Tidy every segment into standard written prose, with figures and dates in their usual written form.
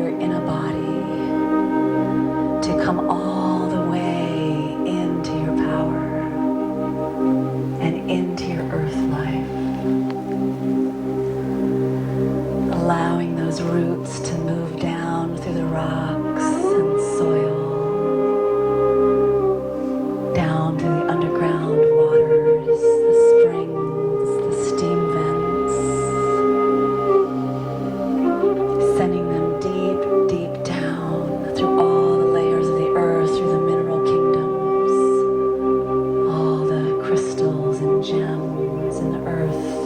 your inner body to come all the way into your power and into your earth life. Allowing those roots to move down through the rocks and soil, down to the underground waters, the springs, the steam vents, sending them deep, deep down through all the layers of the earth, through the mineral kingdoms, all the crystals and gems in the earth,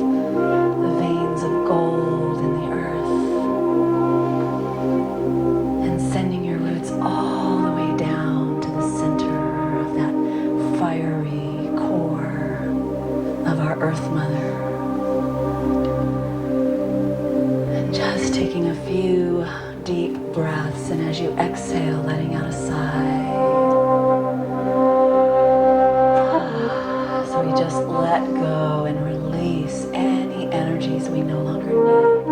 the veins of gold in the earth, and sending your roots all the way down to the center of that fiery core of our Earth Mother. And just taking a few deep breaths, and as you exhale, letting out a sigh. So we just let go and release any energies we no longer need.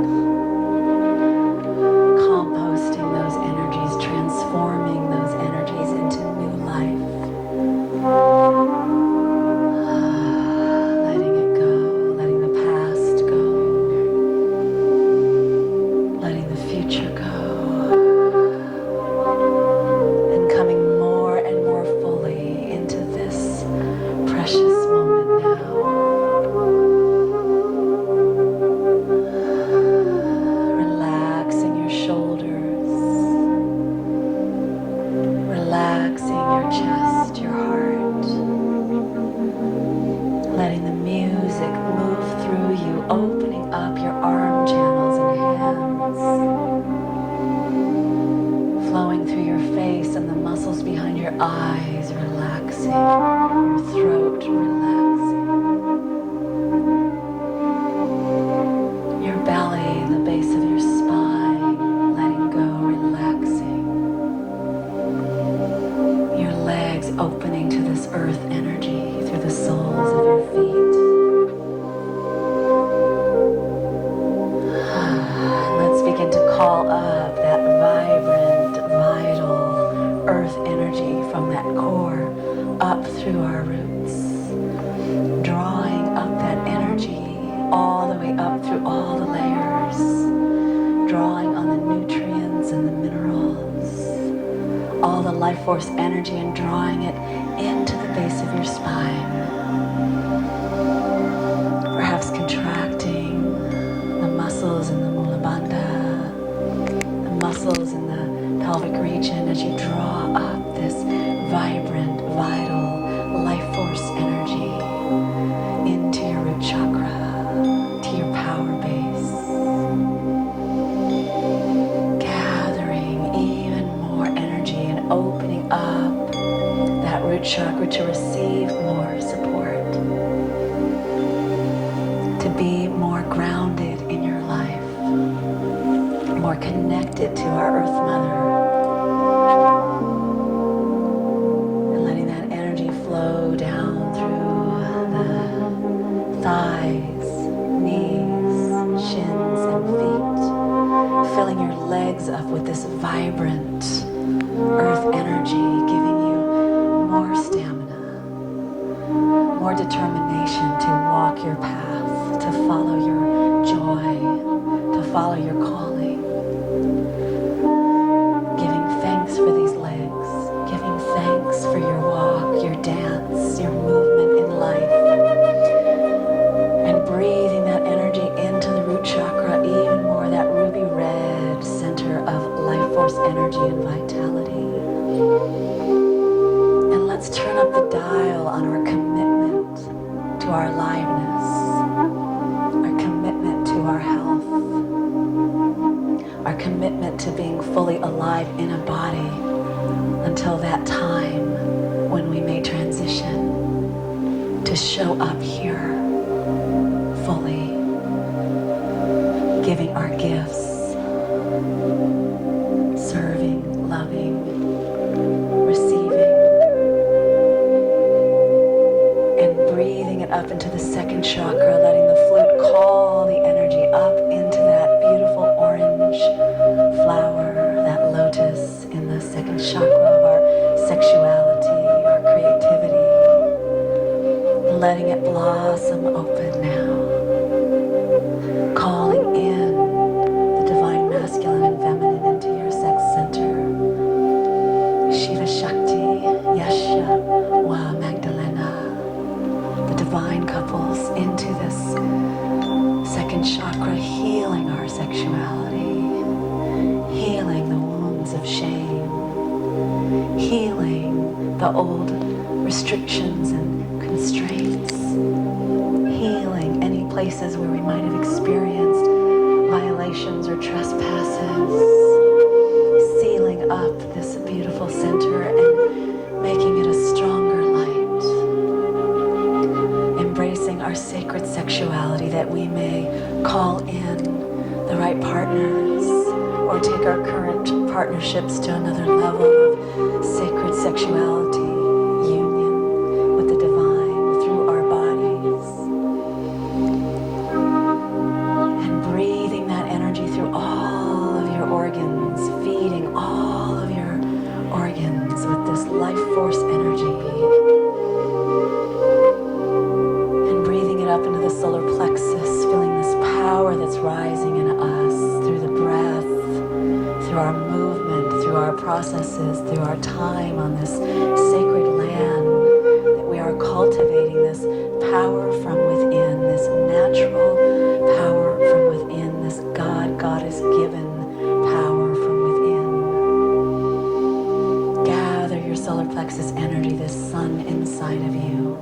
Composting those energies, transforming those energies into new life. Letting it go, letting the past go, letting the future go, and coming more and more fully into this precious moment now. Relaxing your shoulders, relaxing your chest, your heart, letting the music move through you, opening up your arm channels and hands, flowing through your face and the muscles behind your eyes, relaxing, your throat relaxing, your belly, the base of your spine, letting go, relaxing, your legs opening to this earth energy through the soles of your feet. Let's begin to call up that vibrant, vital earth energy from that core up through our roots, drawing up that energy all the way up through all the layers, drawing on the nutrients and the minerals, all the life force energy, and drawing it into the base of your spine. Perhaps contracting the muscles in the mula bandha, the muscles in the pelvic region as you draw up this vibrant, vital life force energy into your root chakra, to your power base, gathering even more energy and opening up that root chakra to receive more support, to be more grounded in your life, more connected to our Earth Mother, and letting that energy flow down through the thighs, knees, shins, and feet, filling your legs up with this vibrant earth energy, giving you more stamina, more determination to walk your path, to follow your joy, to follow your calling. Giving thanks for these legs, giving thanks for your walk, your dance, your movement in life, and breathing that energy into the root chakra even more, that ruby red center of life force energy and vitality. And let's turn up the dial on our commitment to our aliveness, our commitment to our health, our commitment to being fully alive in a body until that time when we may transition to show up here fully, giving our gifts, serving, loving, receiving, and breathing it up into the second chakra, letting the flute call the energy up into that beautiful orange flower, chakra of our sexuality, our creativity, letting it blossom open now, calling in the divine masculine and feminine into your sex center. Shiva Shakti, Yasha, Wa Magdalena, the divine couples into this second chakra, healing our sexuality, healing the wounds of shame, healing the old restrictions and constraints, healing any places where we might have experienced violations or trespasses, sealing up this beautiful center and making it a stronger light, embracing our sacred sexuality that we may call in the right partners or take our current partnerships to another level of sacred sexuality, union with the divine through our bodies, and breathing that energy through all of your organs, feeding all of your organs with this life force energy, and breathing it up into the solar plexus, feeling this power that's rising in us through the breath, through our movement, through our processes, through our time on this sacred land, that we are cultivating this power from within, this natural power from within, this Goddess given power from within. Gather your solar plexus energy, this sun inside of you,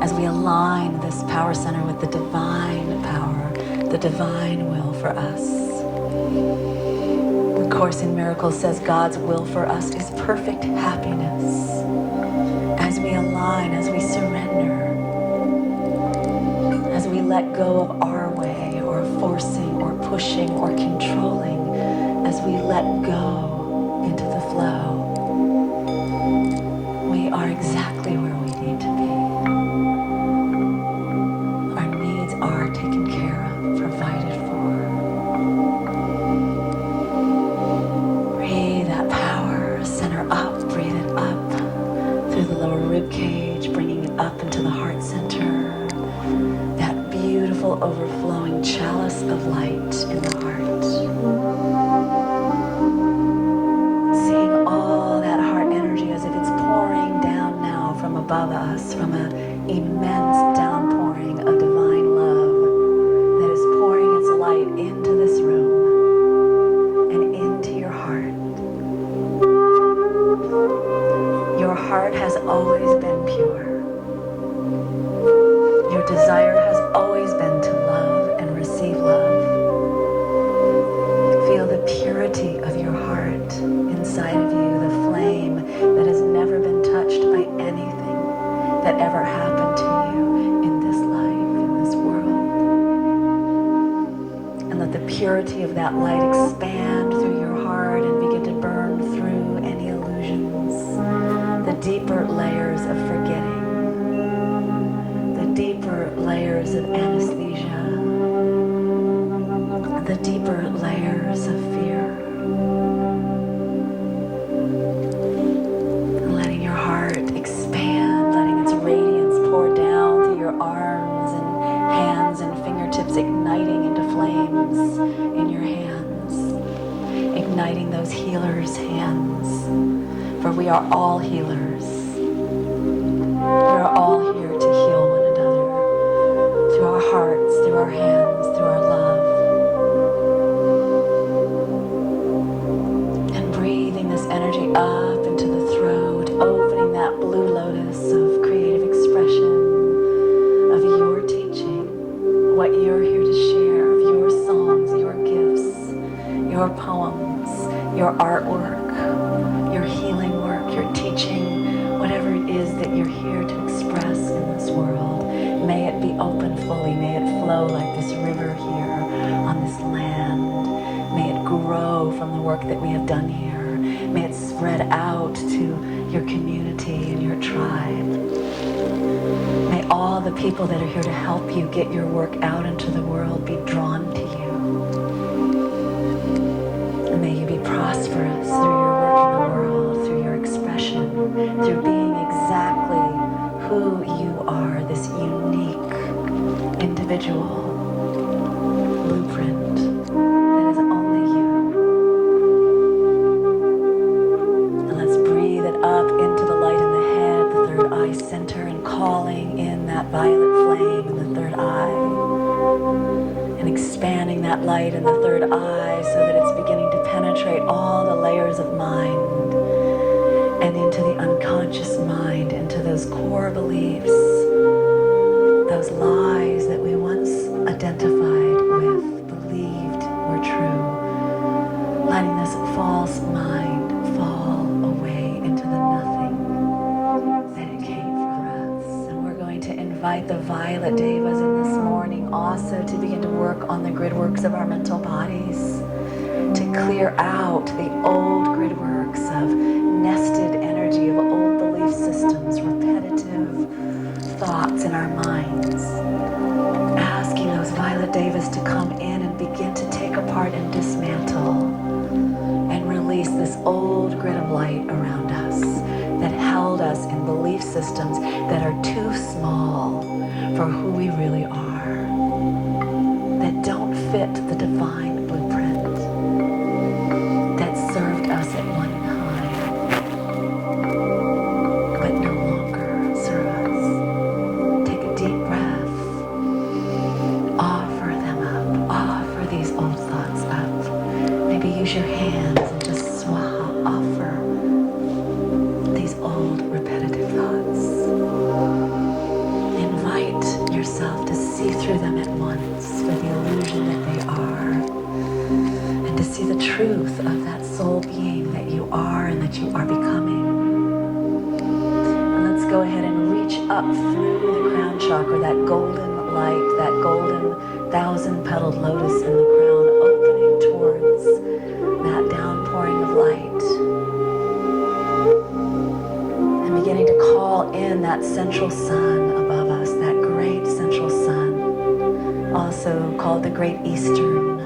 as we align this power center with the divine power, the divine will for us. The Course in Miracles says God's will for us is perfect happiness. As we align, as we surrender, as we let go of our way, or forcing, or pushing, or controlling, as we let go into the flow, we are exactly where we need to be. Our needs are taken care of, provided for. Breathe that power center up, breathe it up through the lower rib cage, bringing it up into the heart center. That beautiful overflowing chalice of light in the heart. Seeing all that heart energy as if it's pouring down now from above us, from an immense downpouring of divine love that is pouring its light into this room and into your heart. Your heart has always been pure. Your desire has always been to love and receive love. Feel the purity of your heart inside of you, the flame that has never been touched by anything that ever happened to you in this life, in this world. And let the purity of that light expand through your heart and begin to burn through any illusions, the deeper layers of forgetting, the deeper layers of anesthesia, the deeper layers of fear. Letting your heart expand, letting its radiance pour down through your arms and hands and fingertips, igniting into flames in your hands, igniting those healers' hands, for we are all healers. We are all here to heal one another through our hearts, through our hands, through our love. And breathing this energy up into the throat, opening that blue lotus of creative expression, of your teaching, what you're here to share, of your songs, your gifts, your poems, your artwork, your healing work, your teaching, whatever it is that you're here to express in this world. May it be open fully. May it flow like this river here on this land. May it grow from the work that we have done here. May it spread out to your community and your tribe. May all the people that are here to help you get your work out into the world be drawn to you. And may you be prosperous through your work through being exactly who you are, this unique individual blueprint that is only you. And let's breathe it up into the light in the head, the third eye center, and calling in that violet flame in the third eye. And expanding that light in the third eye so that it's beginning to penetrate all the layers of mind and into the unconscious mind, into those core beliefs, those lies that we once identified with, believed were true, letting this false mind fall away into the nothing that it came for us. And we're going to invite the violet devas in this morning also to begin to work on the grid works of our mental bodies, to clear out the old grid works of nested energy of old belief systems, repetitive thoughts in our minds, asking those violet devas to come in and begin to take apart and dismantle and release this old grid of light around us that held us in belief systems that are too small for who we really are, that don't fit the divine blueprint that served us at one time, but no longer serve us. Take a deep breath. Offer them up. Offer these old thoughts up. Maybe use your hands and just swaha, offer these old repetitive thoughts. Invite yourself to see through them at once for the illusion that they are, and to see the truth of that soul being that you are and that you are becoming. And let's go ahead and reach up through the crown chakra, that golden light, that golden 1,000-petaled lotus in the crown, opening towards that downpouring of light. And beginning to call in that central sun above us, that great central sun, also called the Great Eastern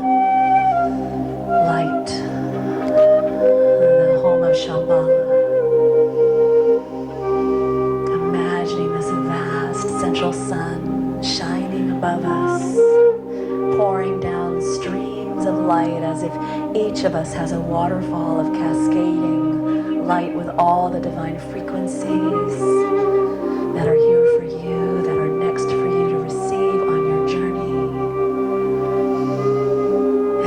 Light, the home of Shambhala. Imagining this vast central sun shining above us, pouring down streams of light as if each of us has a waterfall of cascading light with all the divine frequencies that are here for you, that are next for you to receive on your journey.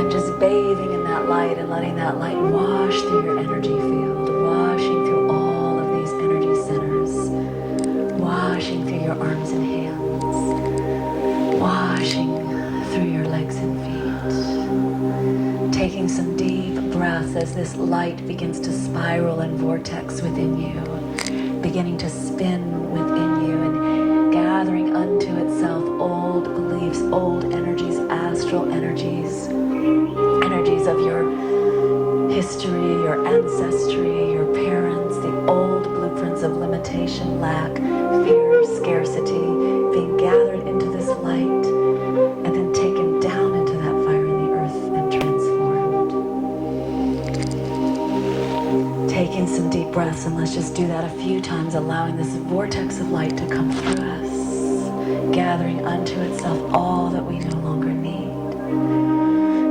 And just bathing in that light and letting that light wash through your energy field, washing through all of these energy centers, washing through your arms and hands, washing through your legs and feet. Taking some deep breaths as this light begins to spiral and vortex within you, beginning to spin within you and gathering unto itself old beliefs, old energies, astral energies, energies of your history, your ancestry, your parents, the old blueprints of limitation, lack, fear, scarcity, being gathered into this light and then taken down into that fire in the earth and transformed. Taking some deep breaths, and let's just do that a few times, allowing this vortex of light to come through us, gathering unto itself all that we no longer need,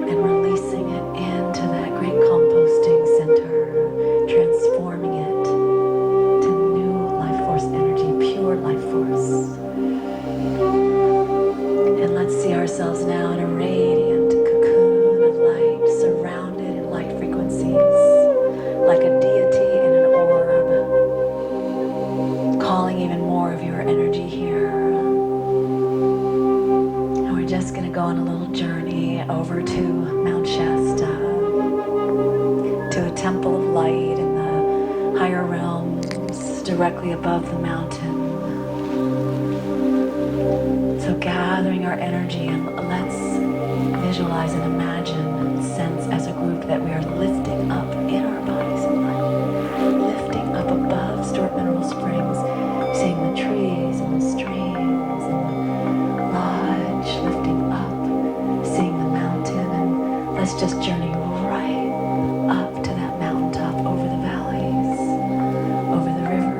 and releasing it into that great composting center, transforming it to new life force energy, pure life force. And let's see ourselves now in a radiant cocoon of light, surrounded in light frequencies, like a deity in an orb, calling even more of your energy here. And we're just going to go on a little journey over to Mount Shasta, to a temple of light in the higher realms, directly above the mountain. So gathering our energy, and let's visualize and imagine and sense as a group that we are lifting up in our bodies in light, lifting up above Stuart Mineral Springs, seeing the trees and the streams and the lodge, lifting up, seeing the mountain, and let's just journey right up to that mountaintop, over the valleys, over the rivers,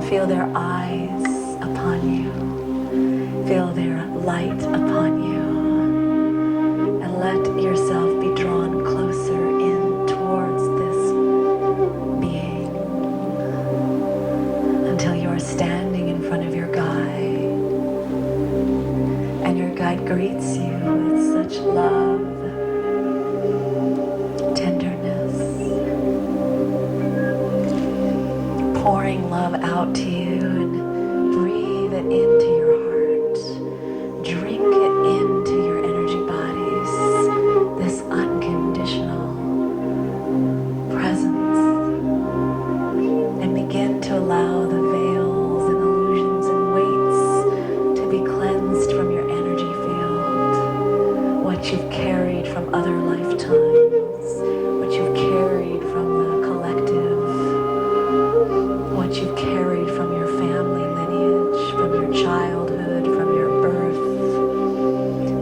Feel their eyes upon you. Feel their light upon you. And let yourself be drawn closer in towards this being until you are standing in front of your guide. And your guide greets you with such love, tenderness, pouring love out to you, and breathe it into your heart. Drink it into your energy bodies, this unconditional presence, and begin to allow the veils and illusions and weights to be cleansed from your energy field. What you've carried from other lifetimes, what you've carried from the collective, what you've carried from your family lineage, from your childhood, from your birth.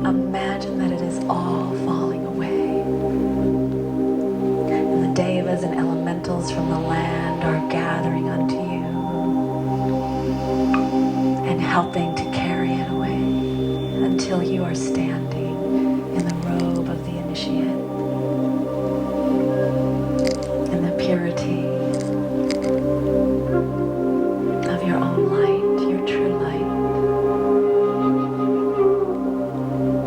Imagine that it is all falling away. And the devas and elementals from the land are gathering unto you and helping to carry it away until you are standing in the robe of the initiate, in the purity of your own light, your true light.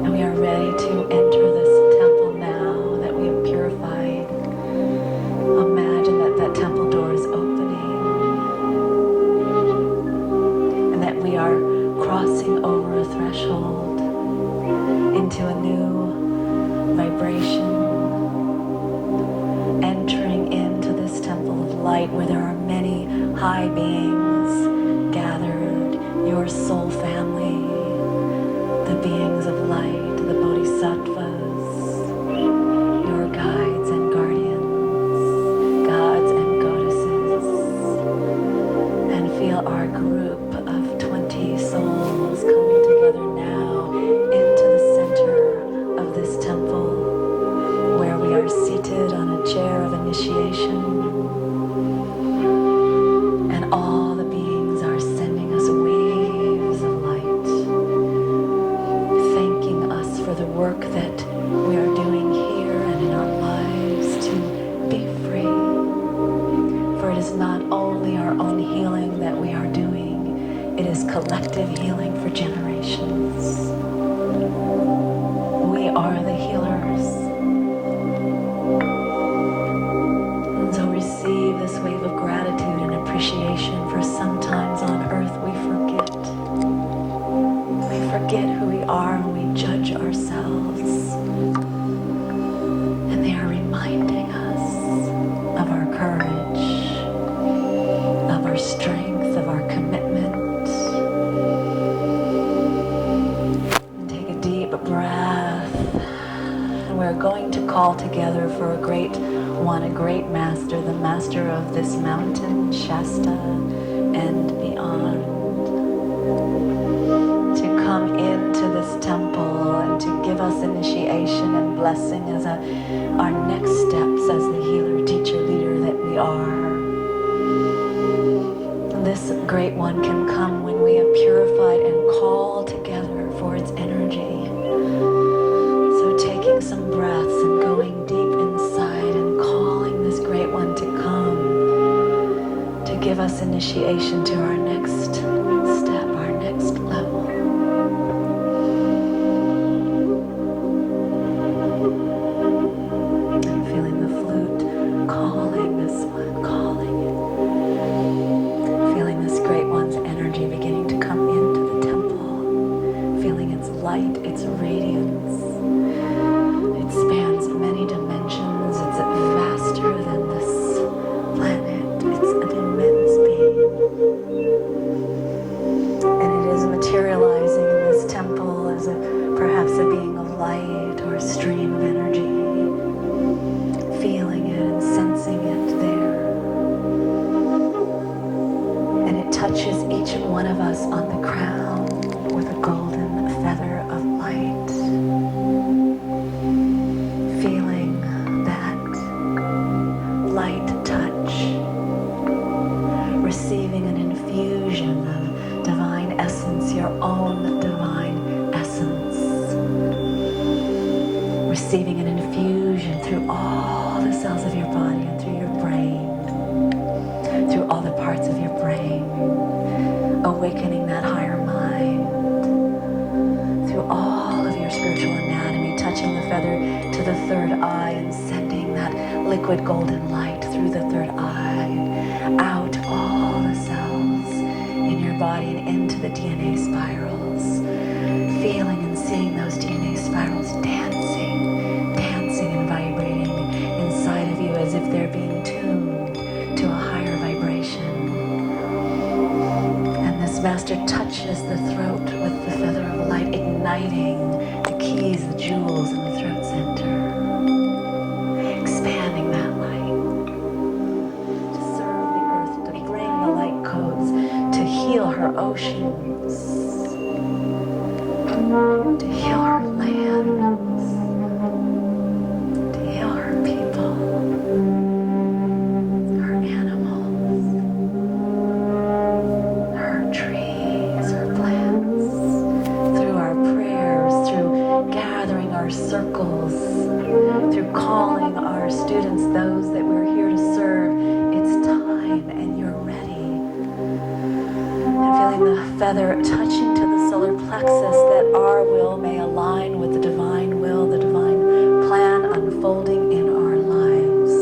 And we are ready to enter this temple now that we have purified. Imagine that that temple door is opening and that we are crossing over a threshold into a new vibration, entering into this temple of light where there are many high beings gathered, your soul family, the beings of light, the bodhisattvas, your guides and guardians, gods and goddesses, and feel our group of 20 souls coming together now into the center of this temple where we are seated on a chair of initiation. And all the beings are sending us waves of light, thanking us for the work that we are doing here and in our lives to be free. For it is not only our own healing that we are doing, it is collective healing for generations. We are the healers. And so receive this wave of gratitude and appreciation, for sometimes on earth we forget. We forget who we are and we judge ourselves. And they are reminding us of our courage, of our strength, of our commitment. And take a deep breath. And we're going to call together for a great one, a great master, the master of this mountain, Shasta, and beyond, to come into this temple and to give us initiation and blessing as our next steps as the healer, teacher, leader that we are. This great one can come when we have purified and call together for its energy. So taking some breaths and going deep inside and calling this great one to come to give us initiation to our next step, our next level. I'm feeling the flute calling this one, calling it. Feeling this great one's energy beginning to come into the temple. Feeling its light, its radiance. It spans many dimensions. It's vaster than this planet. It's an immense being. And it is materializing in this temple as perhaps a being of light or a stream of energy. Feeling it and sensing it there. And it touches each one of us on the crown with a golden feather of light. Feeling that light touch, receiving an infused infusion of divine essence, your own divine essence. Receiving an infusion through all the cells of your body and through your brain, through all the parts of your brain, awakening that higher mind, through all of your spiritual anatomy, touching the feather to the third eye and sending that liquid golden light through the third eye, out all the cells in your body and into the DNA spirals, feeling and seeing those DNA spirals dancing and vibrating inside of you as if they're being tuned to a higher vibration. And this master touches the throat with the feather of light, igniting the keys, the jewels in the throat center, expanding that light to serve the earth, to bring the light codes, to heal her oceans, to heal her lands, to heal her people, her animals, her trees, her plants, through our prayers, through gathering our circles, through calling our students, those that we're here to serve. It's time and you're ready. And feeling the feather touching to the solar plexus, that our will may align with the divine will, the divine plan unfolding in our lives.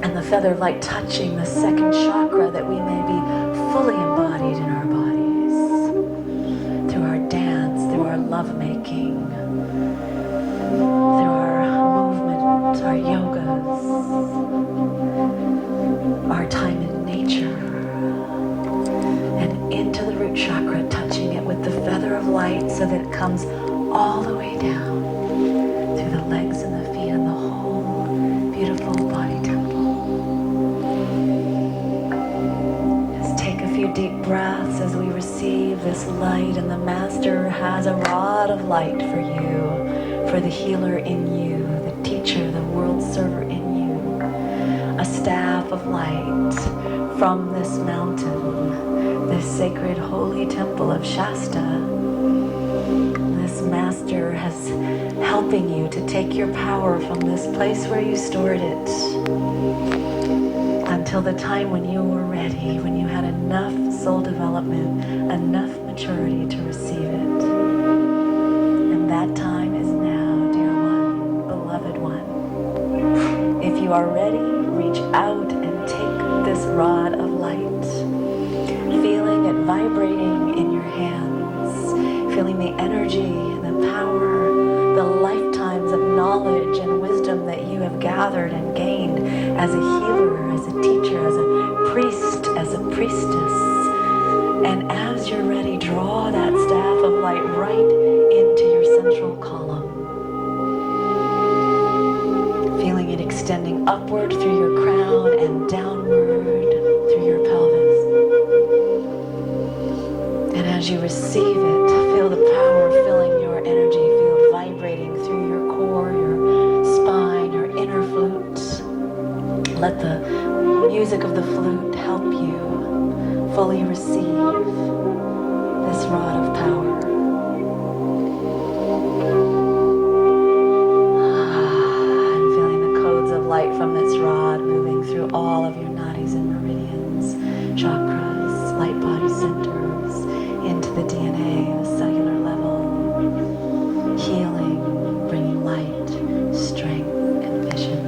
And the feather of light touching the second chakra, that we may be fully embodied in our bodies, through our dance, through our lovemaking, through our movement, our yogas, our time in nature, and into the root chakra, touching it with the feather of light so that it comes all the way down through the legs and the feet and the whole beautiful body temple. Just take a few deep breaths as we receive this light, and the master has a rod of light for you, for the healer in you, the teacher, the world server in you, a staff of light from this mountain, this sacred holy temple of Shasta. This master has helping you to take your power from this place where you stored it until the time when you were ready, when you had enough soul development, enough maturity to receive it. And that time is now, dear one, beloved one. If you are ready, reach out and take this rod of light, feeling it vibrating in your hands, feeling the energy, the power, the lifetimes of knowledge and wisdom that you have gathered and gained as a healer, as a teacher, as a priest, as a priestess. And as you're ready, draw that staff of light right into your central column, feeling it extending upward through your crown and downward through your pelvis. And as you receive it, feel the power filling your energy field, vibrating through your core, your spine, your inner flute. Let the music of the flute help you fully receive this rod of power. And feeling the codes of light from this rod moving through all of your nadis and meridians, chakras, light body centers, into the DNA, the cellular level, healing, bringing light, strength, and vision.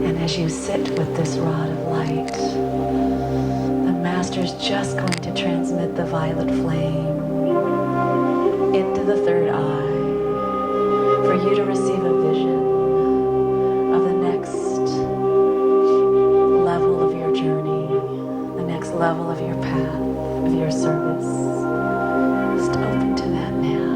And as you sit with this rod of light, the master's just going to transmit the violet flame into the third eye for you to receive a vision of the next level of your journey, the next level of your path, of your service. Just open to that now.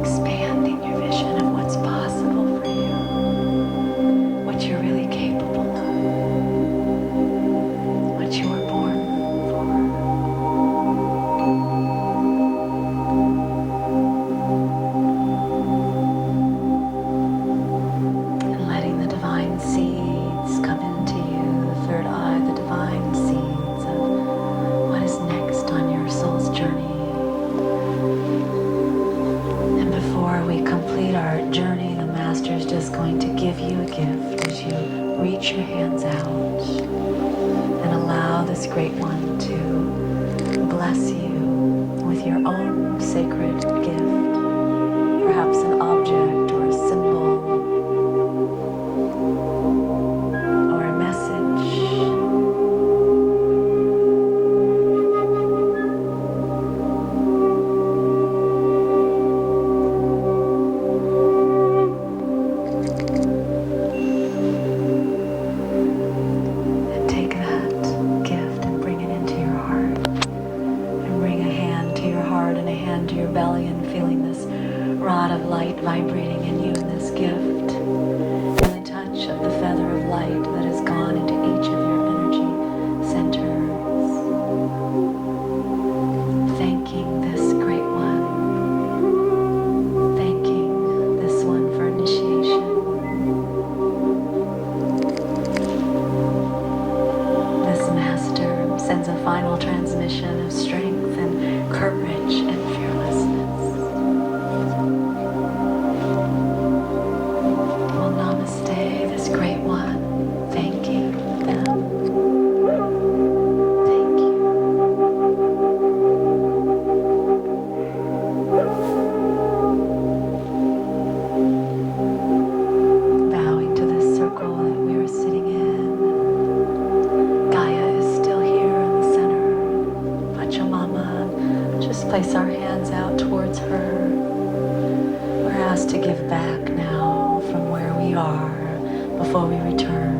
Expanding your vision of what's possible for you, what you're really capable reach your hands out and allow this Great One to bless you with your own sacred gift, perhaps an object or a symbol or a message. And take that gift and bring it into your heart. And bring a hand to your heart and a hand to your belly and feeling this rod of light vibrating in you in this gift. And the touch of the feather of light that has gone into each of your energy centers. Thanking this Great One. Thanking this one for initiation. This Master sends a final transmission of strength and courage and fearlessness. Well, namaste, this Great One, thanking them. Thank you. Bowing to this circle that we are sitting in. Gaia is still here in the center. Pachamama, just place our hands out towards her. We're asked to give back now from where we are before we return.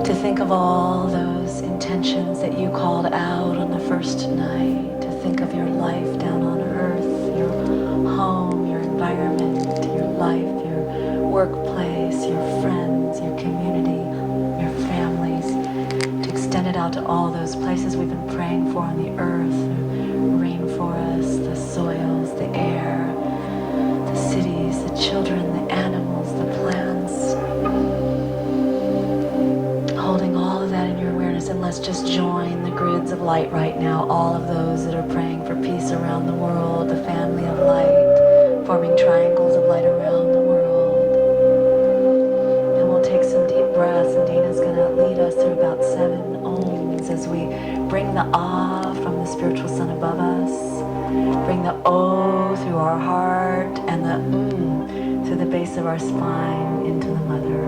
To think of all those intentions that you called out on the first night. To think of your life down on earth, your home, your environment, your life, your workplace, your friends, your community, your families. To extend it out to all those places we've been praying for on the earth, the rainforests, the soils, the air, the cities, the children, the animals, the plants. Holding all of that in your awareness, and let's just join the grids of light right now. All of those that are praying for peace around the world, the family of light, forming triangles of light around the world. And we'll take some deep breaths, and Dana's going to lead us through about 7 ohms as we bring the ah from the spiritual sun above us. Bring the O through our heart and the through the base of our spine into the mother.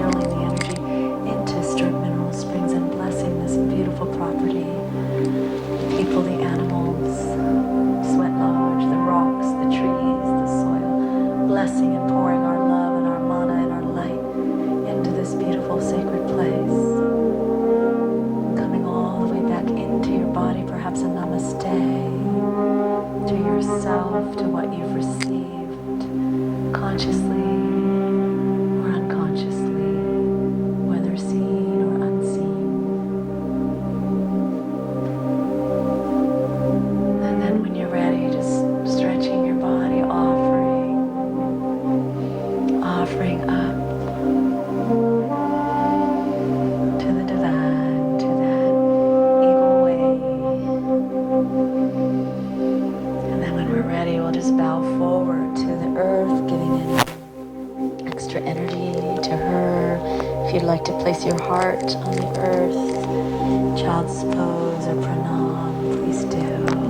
channeling the energy into Strip Mineral Springs and blessing this beautiful property, the people, the animals, Sweat Lodge, the rocks, the trees, the soil, blessing and pouring our love and our mana and our light into this beautiful sacred place. Coming all the way back into your body, perhaps a namaste to yourself, to what you've received, consciously or unconsciously, whether seen or unseen. And then when you're ready, just stretching your body, offering up to the divine, to that eagle way. And then when we're ready, we'll just bow forward to the earth, giving in extra energy to her. If you'd like to place your heart on the earth, child's pose or pranam, please do.